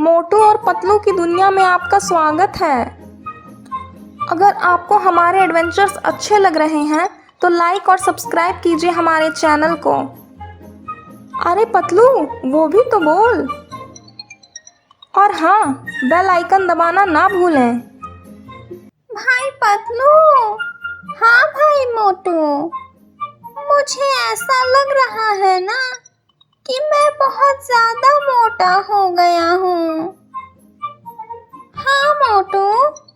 मोटू और पतलू की दुनिया में आपका स्वागत है। अगर आपको हमारे एडवेंचर्स अच्छे लग रहे हैं तो लाइक और सब्सक्राइब कीजिए हमारे चैनल को। अरे पतलू, वो भी तो बोल। और हाँ, बेल आइकन दबाना ना भूलें। भाई पतलू। हाँ भाई मोटू, मुझे ऐसा लग रहा है ना कि मैं बहुत ज्यादा मोटा हो गया हूँ। हाँ मोटू,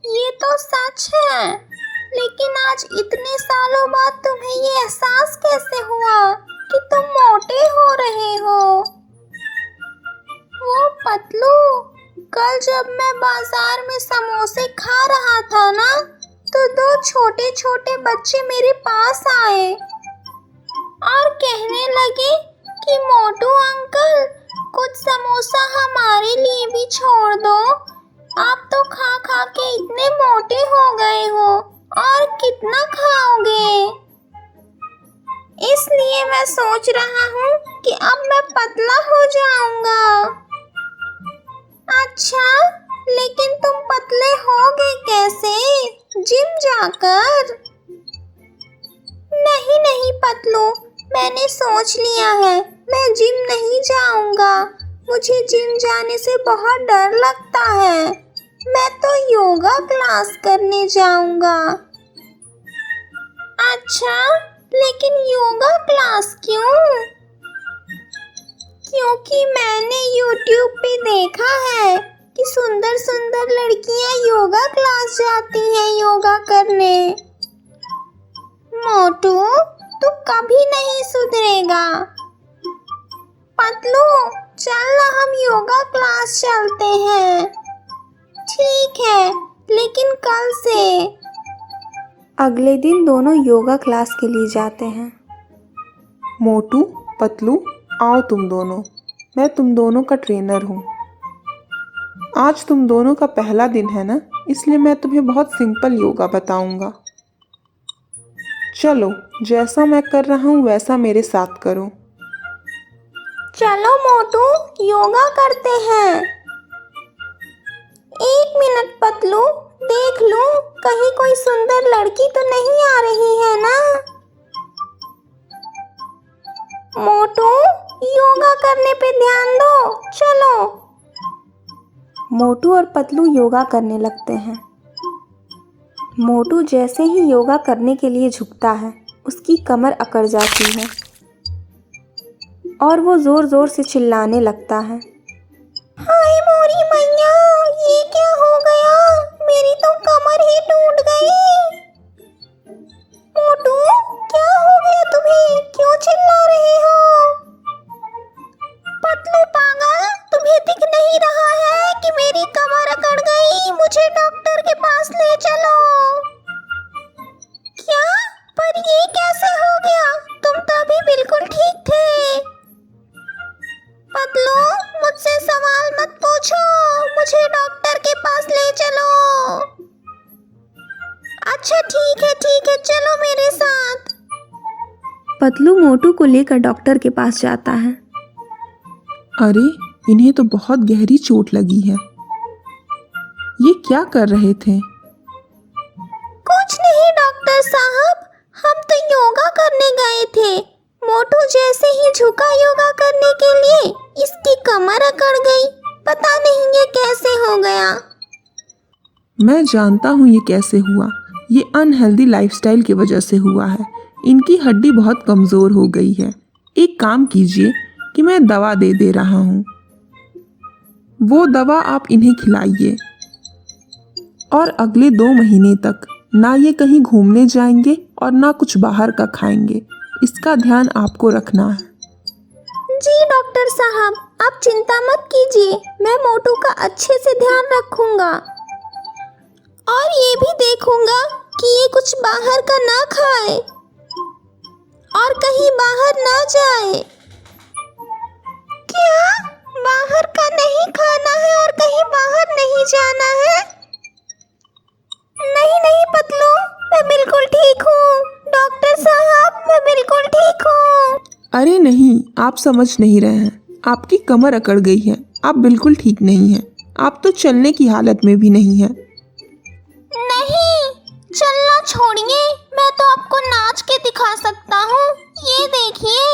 ये तो सच है, लेकिन आज इतने सालों बाद तुम्हें ये एहसास कैसे हुआ कि तुम मोटे हो रहे हो? वो पतलू, कल जब मैं बाजार में समोसे खा रहा था ना, तो दो छोटे छोटे बच्चे मेरे पास आए और कहने लगे कि मोटू अंकल, कुछ समोसा हमारे लिए भी छोड़ दो। आप तो खा खा के इतने मोटे हो गए हो, और कितना खाओगे? इसलिए मैं सोच रहा हूँ कि अब मैं पतला हो जाऊंगा। अच्छा, लेकिन तुम पतले होगे कैसे? जिम जाकर? नहीं नहीं पतलू, मैंने सोच लिया है, मैं जिम नहीं जाऊंगा। मुझे जिम जाने से बहुत डर लगता है। मैं तो योगा क्लास करने जाऊंगा। अच्छा, लेकिन योगा क्लास क्यों? क्योंकि मैंने YouTube पे देखा है कि सुंदर सुंदर लड़कियां योगा क्लास जाती हैं योगा करने। मोटू, तू कभी नहीं सुधरेगा। पतलू, चल ना हम योगा क्लास चलते हैं। ठीक है, लेकिन कल से। अगले दिन दोनों योगा क्लास के लिए जाते हैं। मोटू, पतलू, आओ तुम दोनों, मैं तुम दोनों का ट्रेनर हूँ। आज तुम दोनों का पहला दिन है ना, इसलिए मैं तुम्हें बहुत सिंपल योगा बताऊंगा। चलो, जैसा मैं कर रहा हूँ वैसा मेरे साथ करो। चलो मोटू, योगा करते हैं। एक मिनट पतलू, देख लूं कहीं कोई सुंदर लड़की तो नहीं आ रही है ना। मोटू, योगा करने पे ध्यान दो, चलो। मोटू और पतलू योगा करने लगते हैं। मोटू जैसे ही योगा करने के लिए झुकता है, उसकी कमर अकड़ जाती है और वो जोर जोर से चिल्लाने लगता है। हाय मोरी मैया, ये क्या हो गया? मेरी तो कमर ही टूट गई। मोटू, क्या हो गया तुम्हें? क्यों चिल्ला रहे हो? पतलू पागल, तुम्हें दिख नहीं रहा है कि मेरी कमर अकड़ गई? मुझे डॉक्टर के पास ले चलो। क्या? पर ये कैसे हो गया? तुम तो अभी बिल्कुल ठीक थे। पतलू, मुझसे सवाल मत पूछो, मुझे डॉक्टर के पास ले चलो। अच्छा ठीक है, चलो मेरे साथ। पतलू मोटू को लेकर डॉक्टर के पास जाता है। अरे, इन्हें तो बहुत गहरी चोट लगी है। ये क्या कर रहे थे? कुछ नहीं डॉक्टर साहब, हम तो योगा करने गए थे। मोटू जैसे ही झुका योगा करने के लिए, इसकी कमर अकड़ गई। पता नहीं ये कैसे हो गया। मैं जानता हूँ ये कैसे हुआ। ये अनहेल्दी लाइफस्टाइल की वजह से हुआ है। इनकी हड्डी बहुत कमज़ोर हो गई है। एक काम कीजिए कि मैं दवा दे रहा हूँ, वो दवा आप इन्हें खिलाइए और अगले 2 महीने तक ना ये कहीं घूमने जाएंगे और ना कुछ बाहर का खाएंगे। इसका ध्यान आपको रखना है। जी डॉक्टर साहब, आप चिंता मत कीजिए, मैं मोटू का अच्छे से ध्यान रखूंगा और ये भी देखूंगा कि ये कुछ बाहर का ना खाए और कहीं बाहर ना जाए। क्या? बाहर का नहीं खाना है और कहीं बाहर नहीं जाना है? नहीं नहीं पतलू, मैं बिल्कुल ठीक हूँ। डॉक्टर साहब, मैं बिल्कुल ठीक हूँ। अरे नहीं, आप समझ नहीं रहे हैं। आपकी कमर अकड़ गई है, आप बिल्कुल ठीक नहीं हैं। आप तो चलने की हालत में भी नहीं हैं। नहीं, चलना छोड़िए, मैं तो आपको नाच के दिखा सकता हूँ। ये देखिए।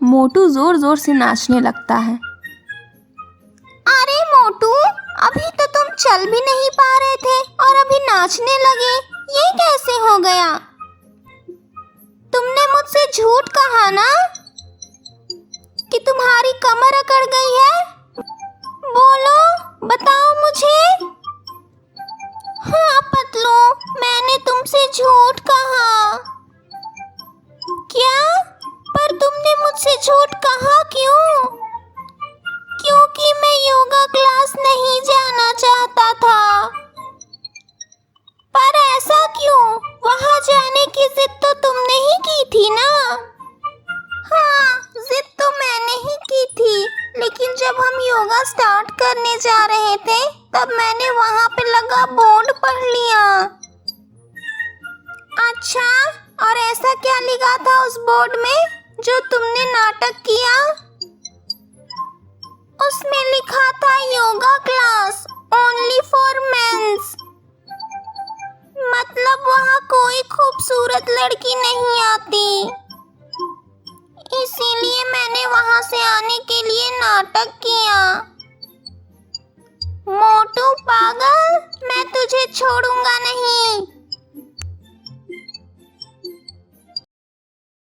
मोटू जोर जोर से नाचने लगता है। अरे मोटू, अभी तो तुम चल भी नहीं पा रहे थे और अभी नाचने लगे, ये कैसे हो गया? तुमने मुझसे झूठ कहा ना कि तुम्हारी कमर अकड़ गई है। बोलो, बताओ मुझे। हाँ पतलू, मैंने तुमसे झूठ कहा। क्या? पर तुमने मुझसे झूठ कहा क्यों? क्योंकि मैं योगा क्लास नहीं जाना चाहता था। पर ऐसा क्यों? वहां जाने की जिद तो तुमने ही की थी ना? हाँ, जिद तो मैंने ही की थी, लेकिन जब हम योगा स्टार्ट करने जा रहे थे तब मैंने वहां पे लगा बोर्ड पढ़ लिया। अच्छा, और ऐसा क्या लिखा था उस बोर्ड में जो तुमने नाटक किया? उसमें लिखा था yoga class only for men's. मतलब वहाँ कोई खूबसूरत लड़की नहीं आती, इसीलिए मैंने वहां से आने के लिए नाटक किया। मोटू पागल, मैं तुझे छोड़ूंगा नहीं।